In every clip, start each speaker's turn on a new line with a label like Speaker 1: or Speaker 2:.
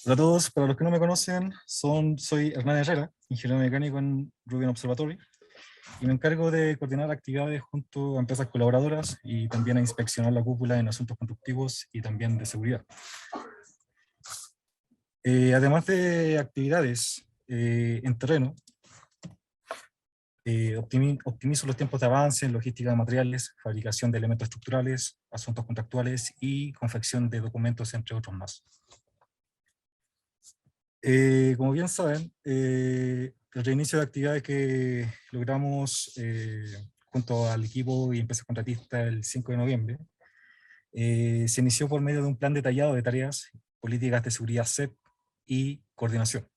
Speaker 1: Hola a todos, para los que no me conocen, soy Hernán Herrera, ingeniero mecánico en Rubin Observatory, y me encargo de coordinar actividades junto a empresas colaboradoras y también a inspeccionar la cúpula en asuntos constructivos y también de seguridad. Además de actividades en terreno, optimizo los tiempos de avance en logística de materiales, fabricación de elementos estructurales, asuntos contractuales y confección de documentos, entre otros más. Como bien saben, el reinicio de actividades que logramos junto al equipo y empresa contratista el 5 de noviembre, se inició por medio de un plan detallado de tareas, políticas de seguridad CEP y coordinación.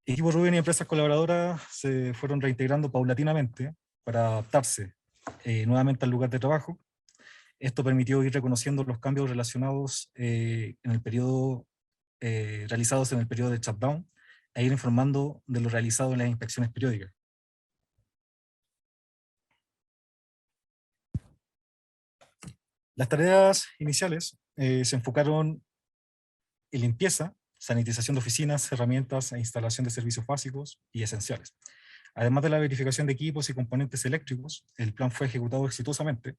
Speaker 1: Equipo Rubin y empresas colaboradoras se fueron reintegrando paulatinamente para adaptarse nuevamente al lugar de trabajo. Esto permitió ir reconociendo los cambios relacionados en el periodo realizados en el periodo de shutdown e ir informando de lo realizado en las inspecciones periódicas. Las tareas iniciales se enfocaron en limpieza, sanitización de oficinas, herramientas e instalación de servicios básicos y esenciales. Además de la verificación de equipos y componentes eléctricos, el plan fue ejecutado exitosamente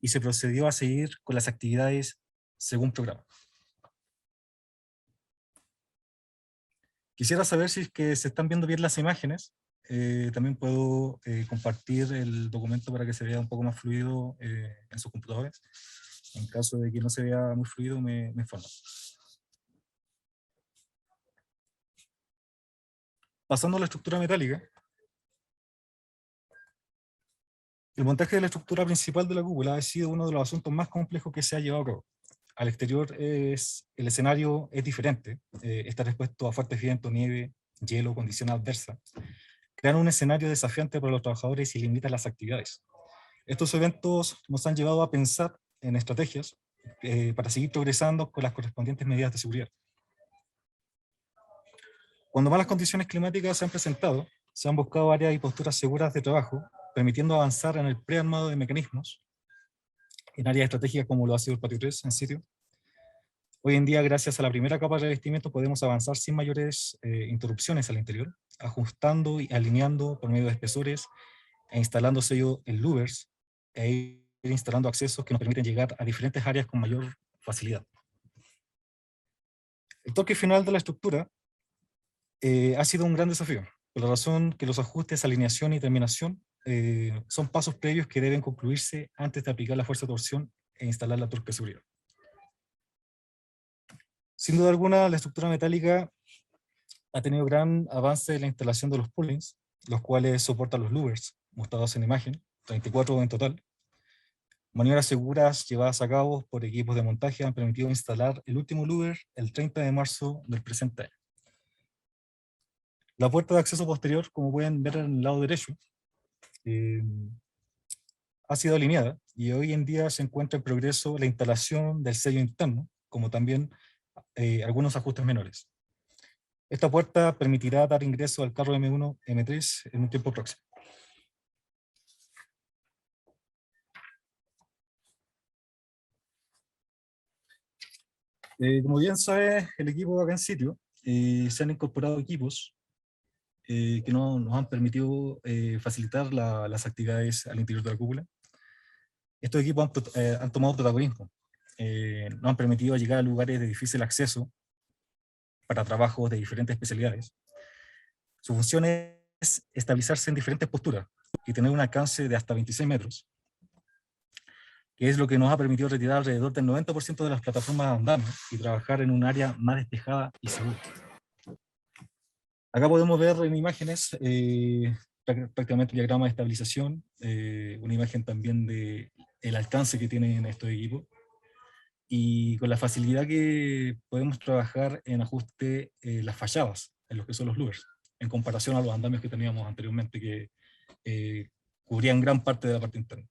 Speaker 1: y se procedió a seguir con las actividades según programa. Quisiera saber si es que se están viendo bien las imágenes. También puedo compartir el documento para que se vea un poco más fluido en sus computadores. En caso de que no se vea muy fluido, me informan. Pasando a la estructura metálica, el montaje de la estructura principal de la cúpula ha sido uno de los asuntos más complejos que se ha llevado a cabo. Al exterior el escenario es diferente, está expuesto a fuertes vientos, nieve, hielo, condiciones adversas. Crean un escenario desafiante para los trabajadores y limitan las actividades. Estos eventos nos han llevado a pensar en estrategias para seguir progresando con las correspondientes medidas de seguridad. Cuando malas condiciones climáticas se han presentado, se han buscado áreas y posturas seguras de trabajo, permitiendo avanzar en el prearmado de mecanismos en áreas estratégicas como lo ha sido el patio 3 en sitio. Hoy en día, gracias a la primera capa de revestimiento, podemos avanzar sin mayores interrupciones al interior, ajustando y alineando por medio de espesores e instalando sellos en louvers e ir instalando accesos que nos permiten llegar a diferentes áreas con mayor facilidad. El toque final de la estructura ha sido un gran desafío, por la razón que los ajustes, alineación y terminación son pasos previos que deben concluirse antes de aplicar la fuerza de torsión e instalar la torque de seguridad. Sin duda alguna, la estructura metálica ha tenido gran avance en la instalación de los pullings, los cuales soportan los louvers, mostrados en imagen, 34 en total. Maniobras seguras llevadas a cabo por equipos de montaje han permitido instalar el último louver el 30 de marzo del presente año. La puerta de acceso posterior, como pueden ver en el lado derecho, ha sido alineada y hoy en día se encuentra en progreso la instalación del sello interno, como también algunos ajustes menores. Esta puerta permitirá dar ingreso al carro M1, M3 en un tiempo próximo. Como bien sabe el equipo acá en sitio, se han incorporado equipos que nos han permitido facilitar las actividades al interior de la cúpula. Estos equipos han tomado protagonismo, nos han permitido llegar a lugares de difícil acceso para trabajos de diferentes especialidades. Su función es estabilizarse en diferentes posturas y tener un alcance de hasta 26 metros, que es lo que nos ha permitido retirar alrededor del 90% de las plataformas andando y trabajar en un área más despejada y segura. Acá podemos ver en imágenes prácticamente el diagrama de estabilización, una imagen también del alcance que tienen estos equipos, y con la facilidad que podemos trabajar en ajuste las fachadas, en lo que son los louvers, en comparación a los andamios que teníamos anteriormente, que cubrían gran parte de la parte interna.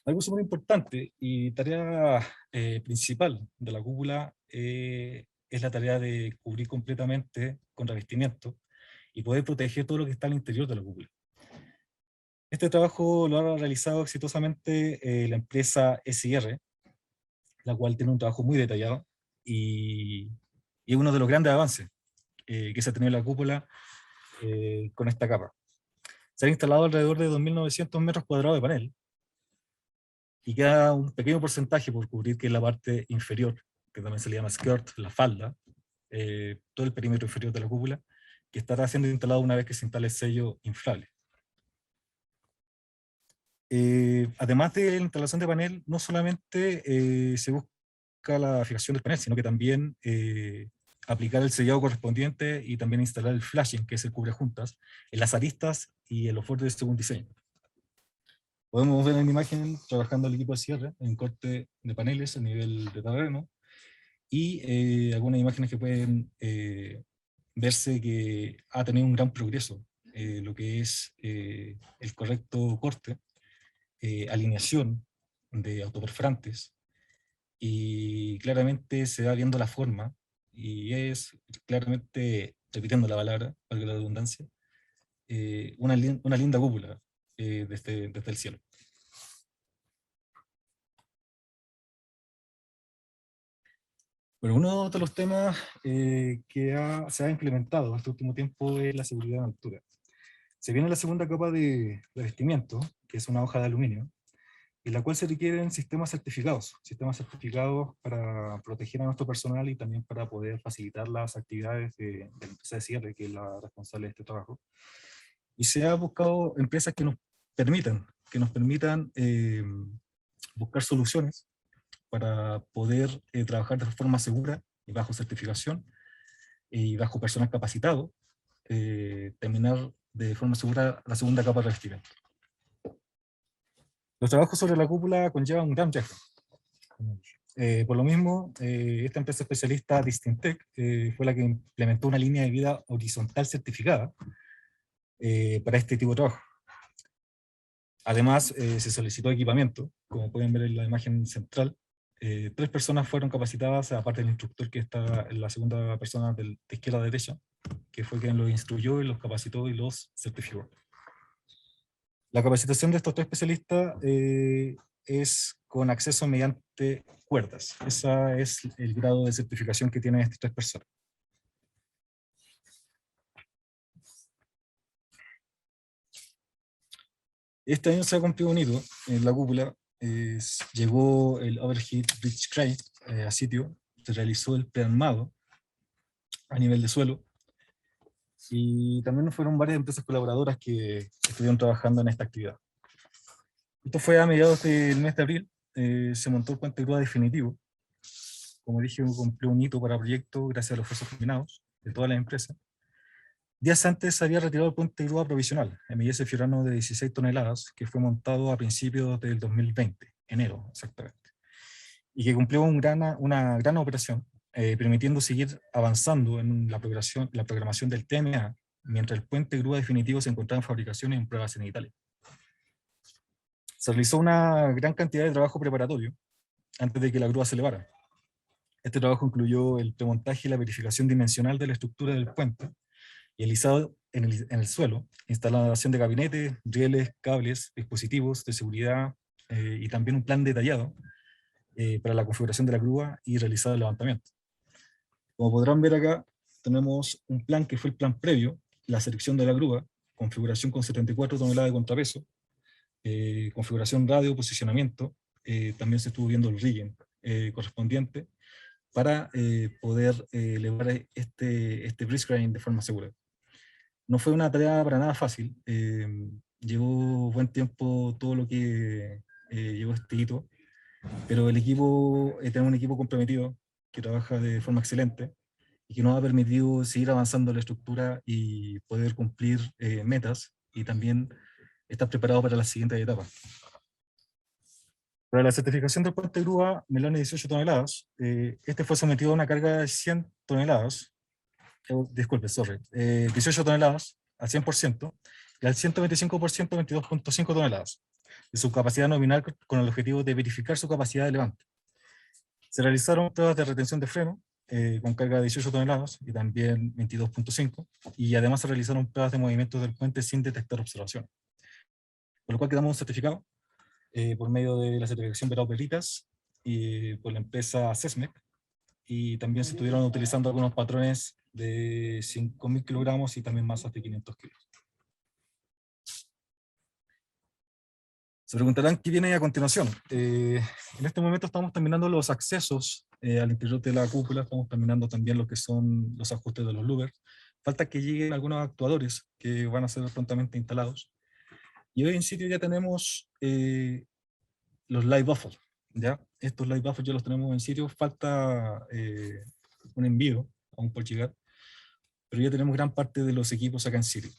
Speaker 1: Algo súper importante y tarea principal de la cúpula es la tarea de cubrir completamente con revestimiento y poder proteger todo lo que está al interior de la cúpula. Este trabajo lo ha realizado exitosamente la empresa SIR, la cual tiene un trabajo muy detallado y es uno de los grandes avances que se ha tenido en la cúpula con esta capa. Se han instalado alrededor de 2.900 metros cuadrados de panel y queda un pequeño porcentaje por cubrir, que es la parte inferior, que también se le llama skirt, la falda, todo el perímetro inferior de la cúpula, que estará siendo instalado una vez que se instale el sello inflable. Además de la instalación de panel, no solamente se busca la fijación del panel, sino que también aplicar el sellado correspondiente y también instalar el flashing, que es el cubrejuntas, en las aristas y en los bordes según diseño. Podemos ver en la imagen trabajando el equipo de cierre en corte de paneles a nivel de terreno, y algunas imágenes que pueden verse que ha tenido un gran progreso lo que es el correcto corte, alineación de autoperforantes, y claramente se va viendo la forma, y es claramente, repitiendo la palabra, valga la redundancia, una linda cúpula desde el cielo. Bueno, uno de los temas que se ha implementado este último tiempo es la seguridad en altura. Se viene la segunda capa de revestimiento, que es una hoja de aluminio, en la cual se requieren sistemas certificados para proteger a nuestro personal y también para poder facilitar las actividades de la empresa de cierre, que es la responsable de este trabajo. Y se ha buscado empresas que nos permitan buscar soluciones para poder trabajar de forma segura y bajo certificación y bajo personal capacitado, terminar de forma segura la segunda capa de revestimiento. Los trabajos sobre la cúpula conllevan un gran viaje. Por lo mismo, esta empresa especialista Distintec fue la que implementó una línea de vida horizontal certificada para este tipo de trabajo. Además, se solicitó equipamiento, como pueden ver en la imagen central. 3 personas fueron capacitadas, aparte del instructor, que está en la segunda persona de izquierda a derecha, que fue quien los instruyó y los capacitó y los certificó. La capacitación de estos 3 especialistas es con acceso mediante cuerdas. Ese es el grado de certificación que tienen estas 3 personas. Este año se ha cumplido un hito en la cúpula. Llegó el Overhead Bridge Crane a sitio, se realizó el prearmado a nivel de suelo, y también fueron varias empresas colaboradoras que estuvieron trabajando en esta actividad. Esto fue a mediados del mes de abril. Se montó el puente de grúa definitivo. Como dije, cumplió un hito para el proyecto gracias a los esfuerzos combinados de todas las empresas. Días antes se había retirado el puente de grúa provisional, MS Fiorano de 16 toneladas, que fue montado a principios del 2020, enero exactamente, y que cumplió una gran operación, permitiendo seguir avanzando en la programación del TMA, mientras el puente de grúa definitivo se encontraba en fabricación y en pruebas en Italia. Se realizó una gran cantidad de trabajo preparatorio antes de que la grúa se elevara. Este trabajo incluyó el premontaje y la verificación dimensional de la estructura del puente, y el izado en el suelo, instalación de gabinetes, rieles, cables, dispositivos de seguridad, y también un plan detallado para la configuración de la grúa y realizado el levantamiento. Como podrán ver acá, tenemos un plan que fue el plan previo, la selección de la grúa, configuración con 74 toneladas de contrapeso, configuración radio, posicionamiento, también se estuvo viendo el rigging correspondiente para poder elevar este bridge crane de forma segura. No fue una tarea para nada fácil, llevó buen tiempo todo lo que llevó este hito, pero el equipo, tenemos un equipo comprometido que trabaja de forma excelente y que nos ha permitido seguir avanzando en la estructura y poder cumplir metas, y también estar preparado para las siguientes etapas. Para la certificación del puente de grúa Meloni 18 toneladas, este fue sometido a una carga de 100 toneladas, 18 toneladas al 100%, y al 125% 22.5 toneladas de su capacidad nominal, con el objetivo de verificar su capacidad de levante. Se realizaron pruebas de retención de freno con carga de 18 toneladas y también 22.5, y además se realizaron pruebas de movimientos del puente sin detectar observaciones. Por lo cual quedamos un certificado por medio de la certificación Verao Peritas y por la empresa CESMEC, y también se estuvieron utilizando algunos patrones de 5.000 kilogramos y también masas de 500 kilos. Se preguntarán qué viene a continuación. En este momento estamos terminando los accesos al interior de la cúpula, estamos terminando también lo que son los ajustes de los louvers. Falta que lleguen algunos actuadores que van a ser prontamente instalados. Y hoy en sitio ya tenemos los live buffers, ¿ya? Estos live buffers ya los tenemos en sitio, falta un envío aún por llegar, pero ya tenemos gran parte de los equipos acá en sitio.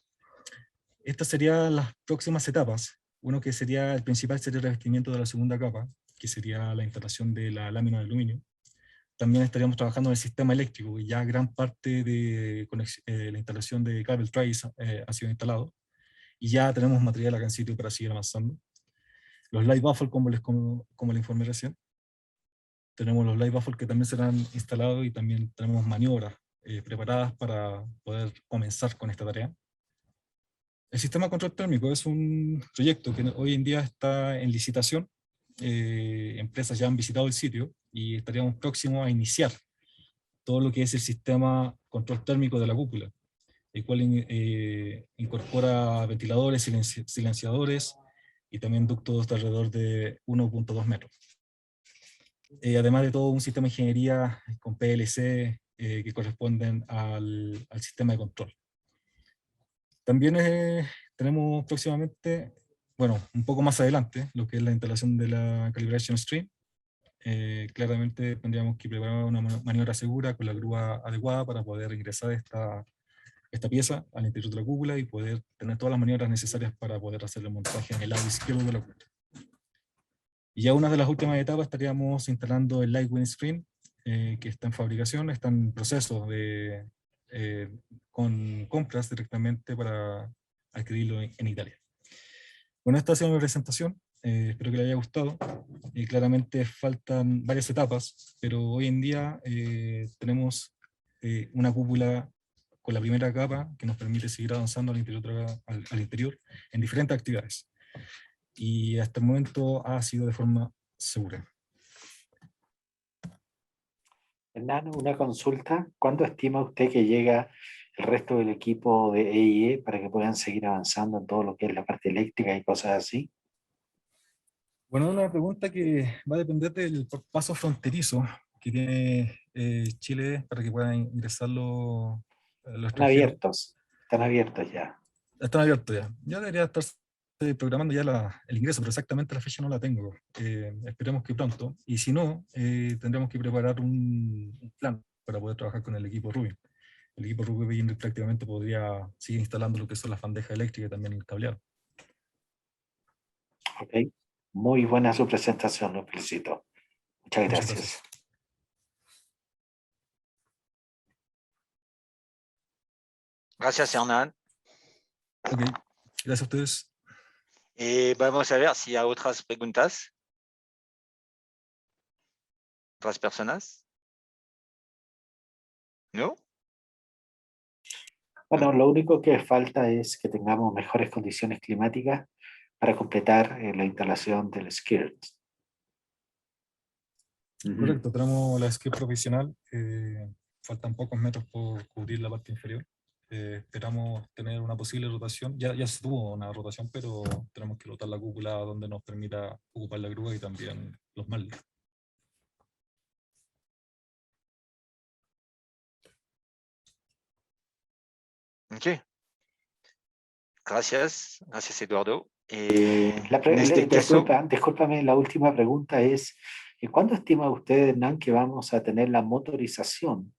Speaker 1: Estas serían las próximas etapas. Uno que sería el principal sería el revestimiento de la segunda capa, que sería la instalación de la lámina de aluminio. También estaríamos trabajando en el sistema eléctrico, y ya gran parte de la instalación de cable trays ha sido instalado, y ya tenemos material acá en sitio para seguir avanzando. Los light baffles, como les informé recién, tenemos los light baffles que también serán instalados, y también tenemos maniobras preparadas para poder comenzar con esta tarea. El sistema de control térmico es un proyecto que hoy en día está en licitación. Empresas ya han visitado el sitio y estaríamos próximos a iniciar todo lo que es el sistema control térmico de la cúpula, el cual incorpora ventiladores, silenciadores y también ductos de alrededor de 1.2 metros. Además de todo un sistema de ingeniería con PLC que corresponden al sistema de control. También tenemos próximamente, bueno, un poco más adelante, lo que es la instalación de la calibration stream. Claramente tendríamos que preparar una maniobra segura con la grúa adecuada para poder ingresar esta pieza al interior de la cúpula y poder tener todas las maniobras necesarias para poder hacer el montaje en el lado izquierdo de la cúpula. Y ya una de las últimas etapas estaríamos instalando el light windscreen, que está en fabricación, está en proceso con compras directamente para adquirirlo en Italia. Bueno, esta ha sido mi presentación, espero que les haya gustado. Claramente faltan varias etapas, pero hoy en día tenemos una cúpula con la primera capa que nos permite seguir avanzando al interior en diferentes actividades. Y hasta el momento ha sido de forma segura.
Speaker 2: Hernán, una consulta. ¿Cuándo estima usted que llega el resto del equipo de EIE para que puedan seguir avanzando en todo lo que es la parte eléctrica y cosas así?
Speaker 1: Bueno, una pregunta que va a depender del paso fronterizo que tiene Chile para que puedan ingresar los extranjeros.
Speaker 2: Están abiertos ya.
Speaker 1: Están abiertos ya. Ya debería estar programando ya el ingreso, pero exactamente la fecha no la tengo. Esperemos que pronto. Y si no, tendremos que preparar un plan para poder trabajar con el equipo Rubin. El equipo Rubin prácticamente podría seguir instalando lo que son las bandejas eléctricas y también el cableado.
Speaker 2: Ok. Muy buena su presentación, lo felicito. Muchas
Speaker 1: Muchas
Speaker 2: gracias.
Speaker 1: gracias.
Speaker 3: Gracias, Hernán.
Speaker 1: Ok, gracias a ustedes.
Speaker 3: Vamos a ver si hay otras preguntas. ¿Otras personas? ¿No?
Speaker 2: Bueno, lo único que falta es que tengamos mejores condiciones climáticas para completar la instalación del skirt.
Speaker 1: Correcto, tenemos la ski profesional. Faltan pocos metros por cubrir la parte inferior. Esperamos tener una posible rotación. Ya se tuvo una rotación, pero tenemos que rotar la cúpula donde nos permita ocupar la grúa y también los maldes.
Speaker 3: Ok. Gracias, Eduardo.
Speaker 2: Discúlpame, la última pregunta es, ¿cuándo estima usted, Hernán, que vamos a tener la motorización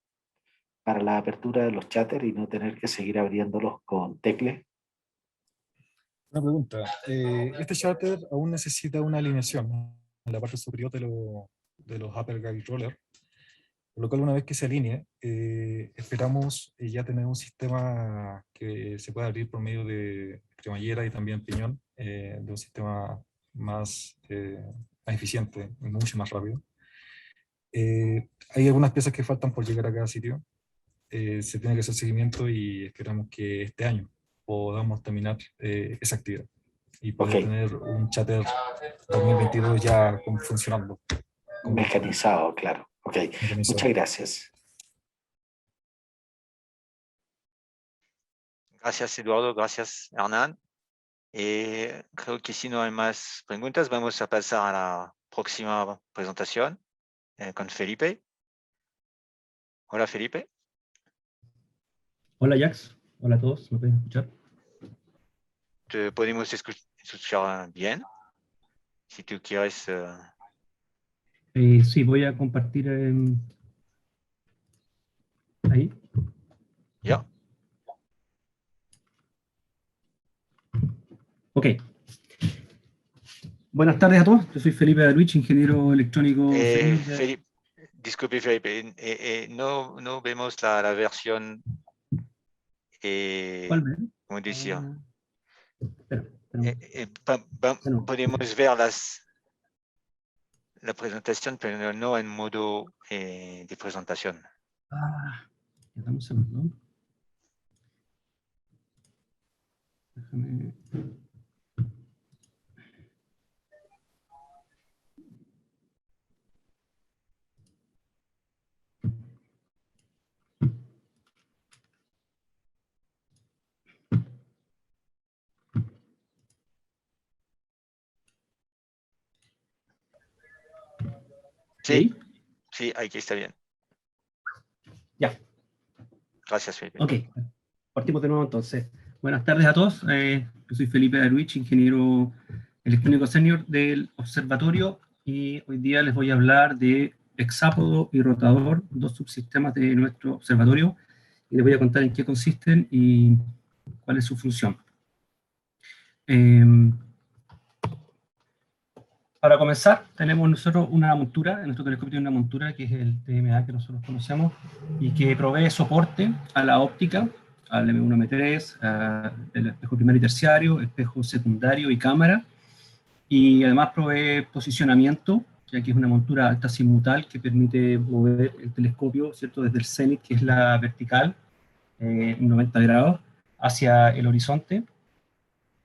Speaker 2: para la apertura de los cháteres y no tener que seguir abriéndolos con tecles?
Speaker 1: Una pregunta. Este charter aún necesita una alineación en la parte superior de los upper guide roller, por lo cual una vez que se alinee, esperamos ya tener un sistema que se pueda abrir por medio de cremallera y también piñón, de un sistema más eficiente y mucho más rápido. Hay algunas piezas que faltan por llegar a cada sitio. Se tiene que hacer seguimiento y esperamos que este año podamos terminar esa actividad y
Speaker 2: Ok,
Speaker 1: poder tener un cháter 2022 ya funcionando como corresponde,
Speaker 2: mecanizado, claro. Ok, muchas
Speaker 1: mecanizado.
Speaker 2: gracias.
Speaker 3: Gracias, Eduardo. Gracias, Hernán. Creo que si no hay más preguntas, vamos a pasar a la próxima presentación con Felipe. Hola, Felipe.
Speaker 4: Hola Jax, hola a todos, ¿me pueden escuchar?
Speaker 3: Te podemos escuchar bien. Si tú quieres.
Speaker 4: Sí, voy a compartir ahí.
Speaker 3: Ya.
Speaker 4: Ok. Buenas tardes a todos, yo soy Felipe Darwich, ingeniero electrónico senior de...
Speaker 3: Felipe, disculpe, Felipe. No vemos la versión.
Speaker 4: ¿Cuál ven?
Speaker 3: ¿Cómo decir?
Speaker 4: Espera, bueno,
Speaker 3: Podemos ver la presentación, pero no en modo de presentación.
Speaker 4: ya dame un segundo. Déjame...
Speaker 3: Sí,
Speaker 4: ¿Ahí?
Speaker 3: sí, aquí está bien.
Speaker 4: Ya,
Speaker 3: Gracias, Felipe.
Speaker 4: ok. Partimos de nuevo entonces. Buenas tardes a todos, yo soy Felipe Darwich, ingeniero electrónico senior del observatorio, y hoy día les voy a hablar de hexápodo y rotador, dos subsistemas de nuestro observatorio, y les voy a contar en qué consisten y cuál es su función. Para comenzar, tenemos nosotros una montura, en nuestro telescopio tiene una montura que es el TMA que nosotros conocemos y que provee soporte a la óptica, al M1M3, el espejo primario y terciario, espejo secundario y cámara, y además provee posicionamiento, ya que es una montura alta azimutal que permite mover el telescopio, ¿cierto?, desde el cenit, que es la vertical, 90 grados, hacia el horizonte,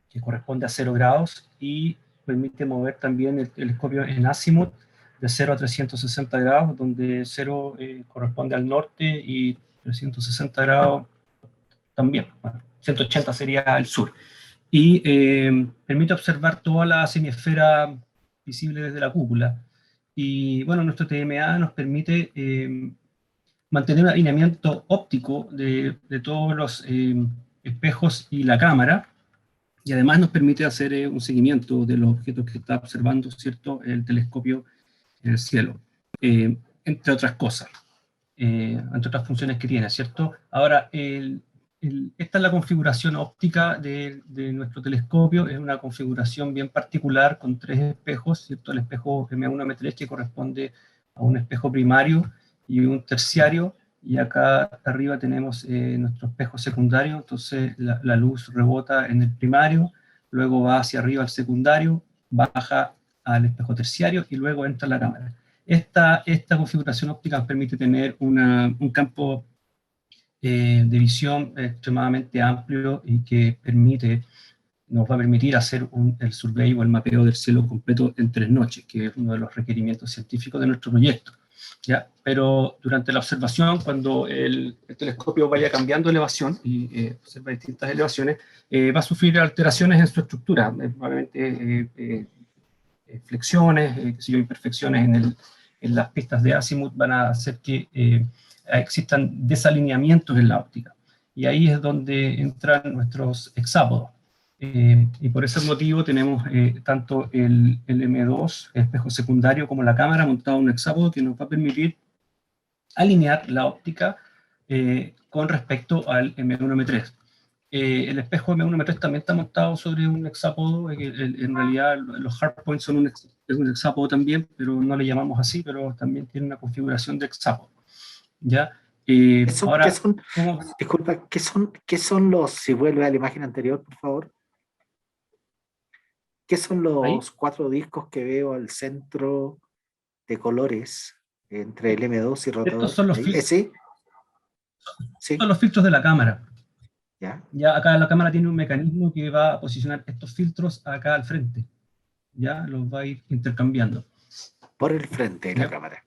Speaker 4: que corresponde a 0 grados, y permite mover también el telescopio en azimut de 0 a 360 grados, donde 0 corresponde al norte y 360 grados también. Bueno, 180 sería el sur. Y permite observar toda la semiesfera visible desde la cúpula. Y bueno, nuestro TMA nos permite mantener un alineamiento óptico de todos los espejos y la cámara, y además nos permite hacer un seguimiento de los objetos que está observando, ¿cierto?, el telescopio en el cielo, entre otras cosas, entre otras funciones que tiene, ¿cierto? Ahora, esta es la configuración óptica de nuestro telescopio, es una configuración bien particular con tres espejos, ¿cierto? El espejo M1, M3, que corresponde a un espejo primario y un terciario, y acá arriba tenemos nuestro espejo secundario, entonces la luz rebota en el primario, luego va hacia arriba al secundario, baja al espejo terciario y luego entra a la cámara. Esta configuración óptica permite tener un campo de visión extremadamente amplio y que nos va a permitir hacer el survey o el mapeo del cielo completo en 3 noches, que es uno de los requerimientos científicos de nuestro proyecto. ¿Ya? Pero durante la observación, cuando el telescopio vaya cambiando elevación y observa distintas elevaciones, va a sufrir alteraciones en su estructura, probablemente flexiones, imperfecciones en las pistas de azimut van a hacer que existan desalineamientos en la óptica. Y ahí es donde entran nuestros hexápodos. Y por ese motivo tenemos tanto el M2, el espejo secundario, como la cámara montado en un hexápodo que nos va a permitir alinear la óptica con respecto al M1, M3. El espejo M1, M3 también está montado sobre un hexápodo, en realidad los hardpoints son es un hexápodo también, pero no le llamamos así, pero también tiene una configuración de hexápodo. ¿Ya? Ahora, ¿cómo?
Speaker 2: Disculpa, qué son los, si vuelve a la imagen anterior, por favor? ¿Qué son
Speaker 4: ¿Ahí?
Speaker 2: los 4 discos que veo al centro de colores? entre el M2 y rotador.
Speaker 4: Estos son los filtros.
Speaker 2: ¿Sí? Sí.
Speaker 4: Son los filtros de la cámara.
Speaker 2: ¿Ya?
Speaker 4: Ya acá la cámara tiene un mecanismo que va a posicionar estos filtros acá al frente. Ya los va a ir intercambiando.
Speaker 2: Por el frente de la cámara.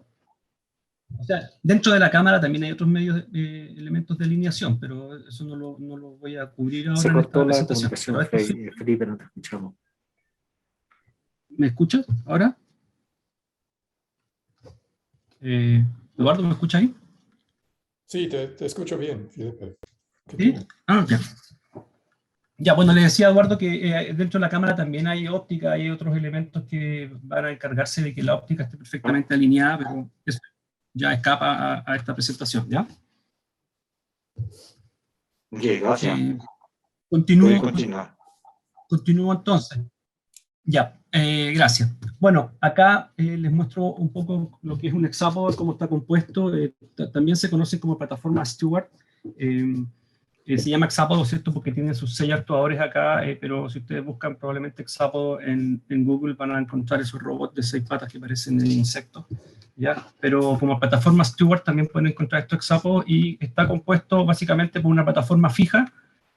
Speaker 4: O sea, dentro de la cámara también hay otros medios, elementos de alineación, pero eso no lo voy a cubrir ahora.
Speaker 2: Se cortó
Speaker 4: en esta
Speaker 2: la
Speaker 4: presentación.
Speaker 2: comunicación, Felipe, no te escuchamos.
Speaker 4: ¿Me escuchas ahora? Eduardo, ¿me escuchas ahí?
Speaker 5: Sí, te escucho bien, Felipe.
Speaker 4: ¿Sí? Ah, ya. Ya, bueno, le decía a Eduardo que dentro de la cámara también hay óptica, hay otros elementos que van a encargarse de que la óptica esté perfectamente alineada, pero eso ya escapa a esta presentación, ¿ya?
Speaker 3: Ok, gracias.
Speaker 4: Continúo entonces. Ya, gracias. Bueno, acá les muestro un poco lo que es un hexápodo, cómo está compuesto. También se conocen como plataforma Stewart. Se llama hexápodo, ¿cierto? Porque tiene sus 6 actuadores acá, pero si ustedes buscan probablemente hexápodo en Google van a encontrar esos robots de 6 patas que parecen insectos, ¿ya? Pero como plataforma Stewart también pueden encontrar estos hexápodos y está compuesto básicamente por una plataforma fija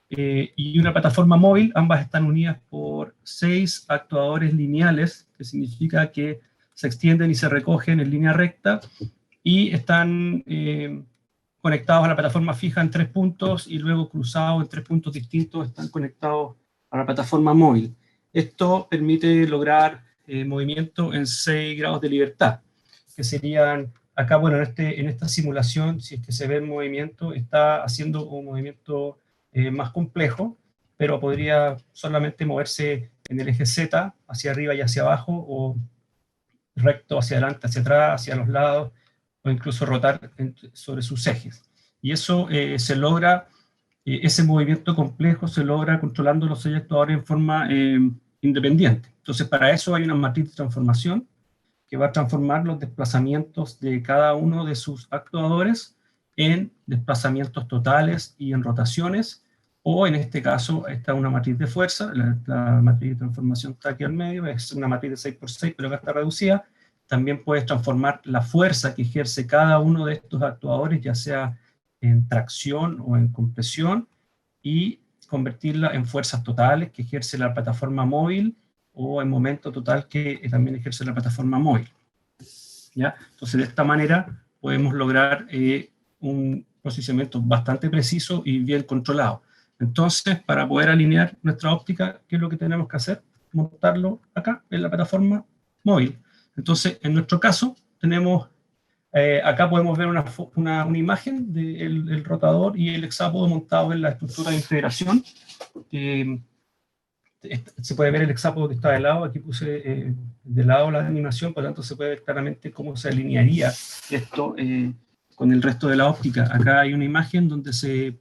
Speaker 4: y una plataforma móvil. Ambas están unidas por 6 actuadores lineales, que significa que se extienden y se recogen en línea recta y están conectados a la plataforma fija en 3 puntos y luego cruzados en 3 puntos distintos están conectados a la plataforma móvil. Esto permite lograr movimiento en 6 grados de libertad, que serían, acá, bueno, en esta simulación, si es que se ve el movimiento, está haciendo un movimiento más complejo, pero podría solamente moverse en el eje Z, hacia arriba y hacia abajo, o recto hacia adelante, hacia atrás, hacia los lados, o incluso rotar sobre sus ejes. Y eso se logra, ese movimiento complejo se logra controlando los 6 actuadores en forma independiente. Entonces, para eso hay una matriz de transformación que va a transformar los desplazamientos de cada uno de sus actuadores en desplazamientos totales y en rotaciones, o en este caso, esta es una matriz de fuerza, la matriz de transformación está aquí al medio, es una matriz de 6x6, pero acá está reducida. También puedes transformar la fuerza que ejerce cada uno de estos actuadores, ya sea en tracción o en compresión, y convertirla en fuerzas totales que ejerce la plataforma móvil, o en momento total que también ejerce la plataforma móvil. ¿Ya? Entonces, de esta manera podemos lograr un posicionamiento bastante preciso y bien controlado. Entonces, para poder alinear nuestra óptica, ¿qué es lo que tenemos que hacer? Montarlo acá, en la plataforma móvil. Entonces, en nuestro caso, tenemos, acá podemos ver una imagen del rotador y el hexápodo montado en la estructura de integración. Se puede ver el hexápodo que está de lado, aquí puse de lado la animación, por lo tanto se puede ver claramente cómo se alinearía esto con el resto de la óptica. Acá hay una imagen donde se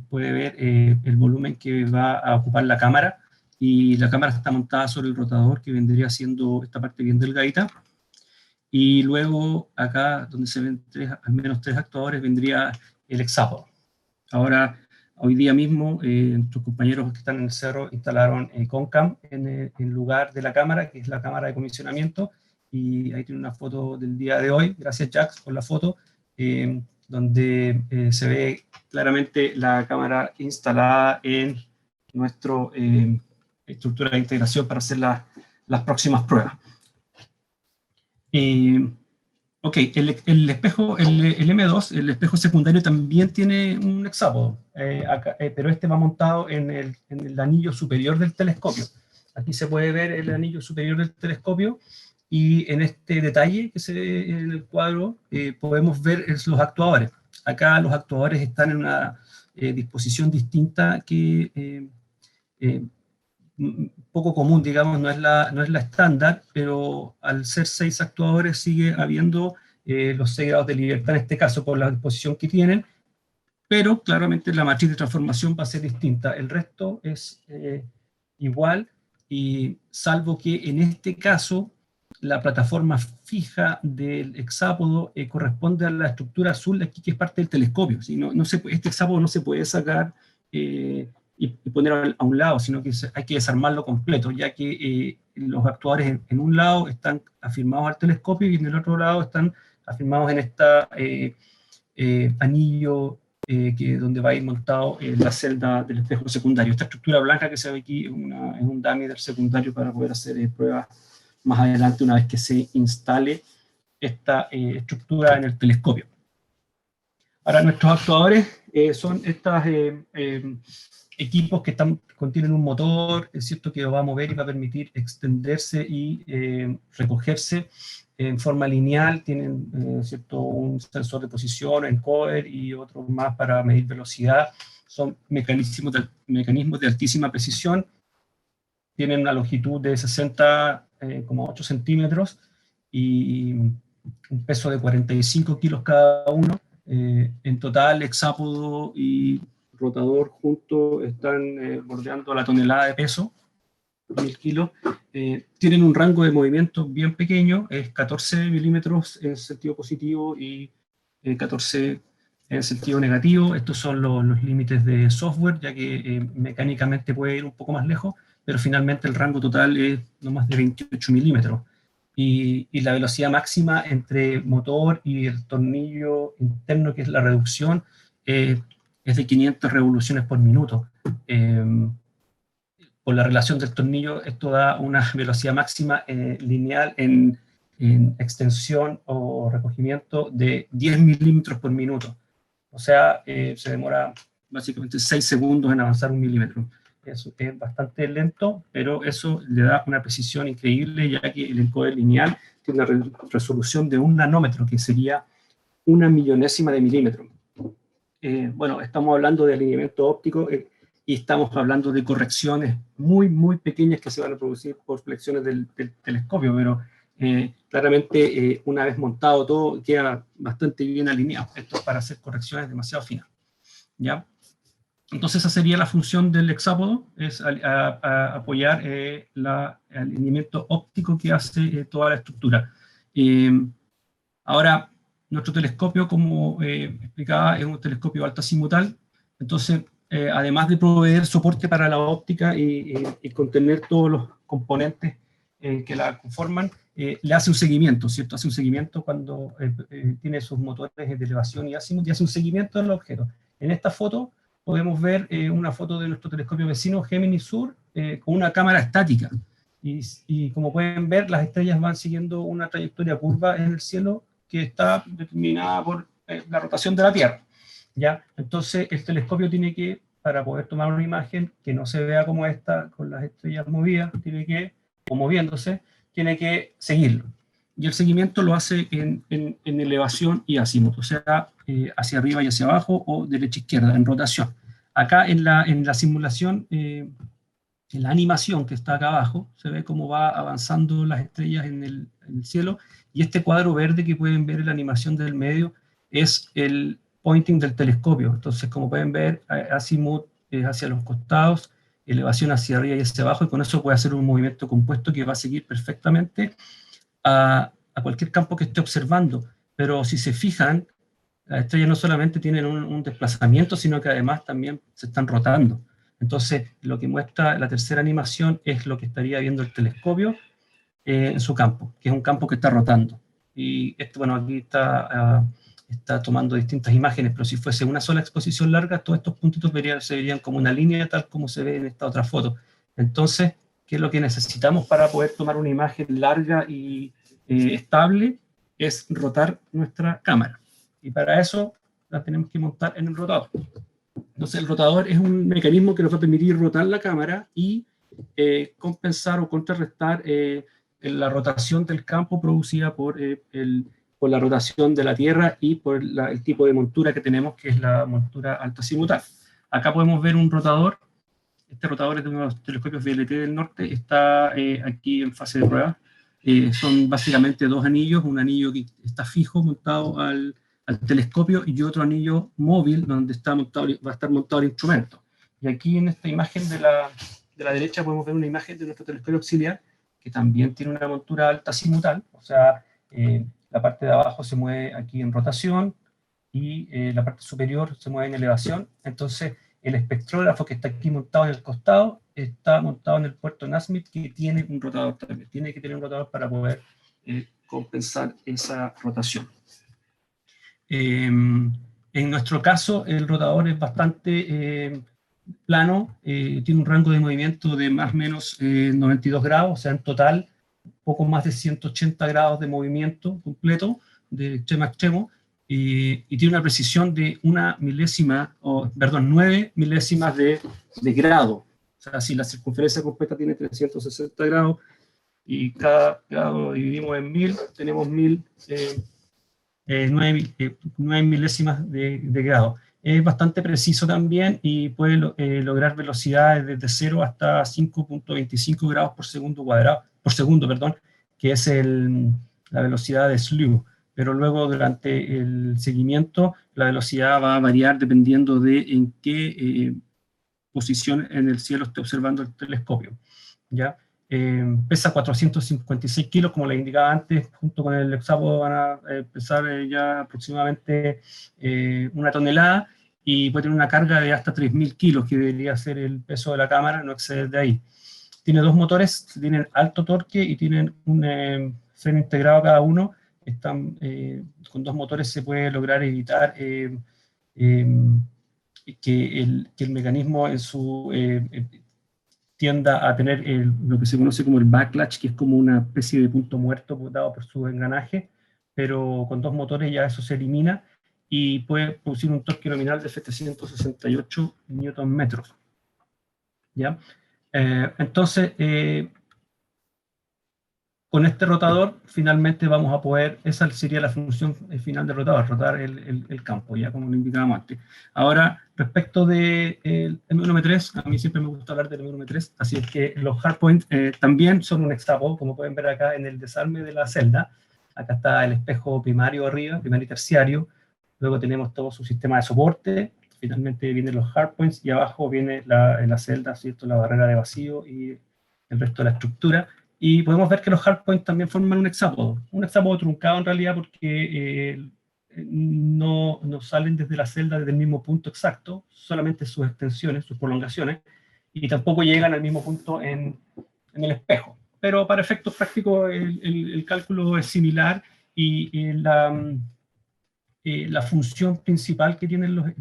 Speaker 4: puede ver el volumen que va a ocupar la cámara, y la cámara está montada sobre el rotador, que vendría siendo esta parte bien delgadita, y luego acá donde se ven al menos 3 actuadores vendría el hexápodo. Ahora, hoy día mismo, nuestros compañeros que están en el cerro instalaron Concam en lugar de la cámara, que es la cámara de comisionamiento, y ahí tiene una foto del día de hoy. Gracias, Jax, por la foto, donde se ve claramente la cámara instalada en nuestra estructura de integración para hacer las próximas pruebas. Ok, el espejo, el M2, el espejo secundario también tiene un hexápodo, pero este va montado en el anillo superior del telescopio. Aquí se puede ver el anillo superior del telescopio, y en este detalle que se ve en el cuadro podemos ver los actuadores. Acá los actuadores están en una disposición distinta que poco común, digamos, no es la estándar, pero al ser 6 actuadores sigue habiendo los 6 grados de libertad en este caso por la disposición que tienen, pero claramente la matriz de transformación va a ser distinta. El resto es igual, y salvo que en este caso la plataforma fija del hexápodo corresponde a la estructura azul de aquí, que es parte del telescopio. ¿Sí? Este hexápodo no se puede sacar y poner a un lado, sino que hay que desarmarlo completo, ya que los actuadores en un lado están afirmados al telescopio y en el otro lado están afirmados en esta anillo donde va a ir montado la celda del espejo secundario. Esta estructura blanca que se ve aquí es un dummy del secundario para poder hacer pruebas más adelante una vez que se instale esta estructura en el telescopio. Ahora, nuestros actuadores son estos equipos que contienen un motor, es cierto, que lo va a mover y va a permitir extenderse y recogerse en forma lineal. Tienen cierto, un sensor de posición, encoder y otros más para medir velocidad. Son mecanismos de altísima precisión. Tienen una longitud de 60,8 centímetros y un peso de 45 kilos cada uno. En total, hexápodo y rotador juntos están bordeando la tonelada de peso, 1000 kilos. Tienen un rango de movimiento bien pequeño, es 14 milímetros en sentido positivo y 14 en sentido negativo. Estos son los límites de software, ya que mecánicamente puede ir un poco más lejos, pero finalmente el rango total es no más de 28 milímetros. Y la velocidad máxima entre motor y el tornillo interno, que es la reducción, es de 500 revoluciones por minuto. Por la relación del tornillo, esto da una velocidad máxima lineal en extensión o recogimiento de 10 milímetros por minuto. O sea, se demora básicamente 6 segundos en avanzar 1 milímetro. Eso es bastante lento, pero eso le da una precisión increíble, ya que el encoder lineal tiene una resolución de 1 nanómetro, que sería 1 millonésima de milímetro. Bueno, estamos hablando de alineamiento óptico y estamos hablando de correcciones muy, muy pequeñas que se van a producir por flexiones del telescopio, pero claramente una vez montado todo queda bastante bien alineado. Esto es para hacer correcciones demasiado finas, ¿ya? Entonces esa sería la función del hexápodo, es apoyar el alineamiento óptico que hace toda la estructura. Ahora, nuestro telescopio, como explicaba, es un telescopio alta-azimutal. Entonces, además de proveer soporte para la óptica y contener todos los componentes que la conforman, le hace un seguimiento, ¿cierto? Hace un seguimiento cuando tiene sus motores de elevación y azimut, y hace un seguimiento del objeto. En esta foto podemos ver una foto de nuestro telescopio vecino Gemini Sur con una cámara estática. Y como pueden ver, las estrellas van siguiendo una trayectoria curva en el cielo que está determinada por la rotación de la Tierra, ¿ya? Entonces el telescopio tiene que, para poder tomar una imagen que no se vea como esta, con las estrellas movidas, o moviéndose, tiene que seguirlo. Y el seguimiento lo hace en elevación y azimut, o sea, hacia arriba y hacia abajo, o derecha-izquierda, en rotación. Acá en la simulación, en la animación que está acá abajo, se ve cómo va avanzando las estrellas en el cielo, y este cuadro verde que pueden ver en la animación del medio es el pointing del telescopio. Entonces, como pueden ver, azimut es hacia los costados, elevación hacia arriba y hacia abajo, y con eso puede hacer un movimiento compuesto que va a seguir perfectamente a cualquier campo que esté observando. Pero si se fijan, las estrellas no solamente tienen un desplazamiento, sino que además también se están rotando. Entonces, lo que muestra la tercera animación es lo que estaría viendo el telescopio en su campo, que es un campo que está rotando. Y esto, bueno, aquí está tomando distintas imágenes, pero si fuese una sola exposición larga, todos estos puntitos se verían como una línea, tal como se ve en esta otra foto. Entonces, ¿qué es lo que necesitamos para poder tomar una imagen larga y estable? Es rotar nuestra cámara. Y para eso la tenemos que montar en el rotador. Entonces el rotador es un mecanismo que nos va a permitir rotar la cámara y compensar o contrarrestar la rotación del campo producida por la rotación de la Tierra y por el tipo de montura que tenemos, que es la montura alta-azimutal. Acá podemos ver un rotador. Este rotador es de uno de los telescopios VLT del norte, está aquí en fase de prueba. Son básicamente dos anillos, un anillo que está fijo montado al telescopio y otro anillo móvil donde va a estar montado el instrumento. Y aquí en esta imagen de la derecha podemos ver una imagen de nuestro telescopio auxiliar que también tiene una montura alta-azimutal, o sea, la parte de abajo se mueve aquí en rotación y la parte superior se mueve en elevación. Entonces El espectrógrafo que está aquí montado en el costado está montado en el puerto Nasmyth, que tiene un rotador también. Tiene que tener un rotador para poder compensar esa rotación. En nuestro caso, el rotador es bastante plano, tiene un rango de movimiento de más o menos 92 grados, o sea, en total, poco más de 180 grados de movimiento completo, de extremo a extremo, y tiene una precisión de 9 milésimas de grado. O sea, si la circunferencia completa tiene 360 grados, y cada grado lo dividimos en 1000, tenemos 9 milésimas de grado. Es bastante preciso también y puede lograr velocidades desde 0 hasta 5.25 grados por segundo cuadrado, que es la velocidad de slew. Pero luego durante el seguimiento la velocidad va a variar dependiendo de en qué posición en el cielo esté observando el telescopio, ¿ya? Pesa 456 kilos, como les indicaba antes, junto con el hexápodo van a pesar ya aproximadamente 1 tonelada, y puede tener una carga de hasta 3.000 kilos, que debería ser el peso de la cámara, no exceder de ahí. Tiene 2 motores, tienen alto torque y tienen un freno integrado cada uno. Con 2 motores se puede lograr evitar que el mecanismo en su tienda a tener lo que se conoce como el backlash, que es como una especie de punto muerto dado por su engranaje, pero con 2 motores ya eso se elimina y puede producir un torque nominal de 768 Nm. ¿Ya? Entonces, con este rotador, finalmente vamos a poder, esa sería la función final del rotador, rotar el campo, ya como lo indicábamos antes. Ahora, respecto del M1M3, a mí siempre me gusta hablar del M1M3, así es que los hardpoint también son un hexápodo, como pueden ver acá en el desarme de la celda. Acá está el espejo primario arriba, primario y terciario, luego tenemos todo su sistema de soporte, finalmente vienen los hardpoints, y abajo viene en la celda, ¿cierto?, la barrera de vacío y el resto de la estructura. Y podemos ver que los hardpoints también forman un hexápodo truncado en realidad, porque no salen desde la celda desde el mismo punto exacto, solamente sus extensiones, sus prolongaciones, y tampoco llegan al mismo punto en el espejo. Pero para efectos prácticos el cálculo es similar, y la función principal que tienen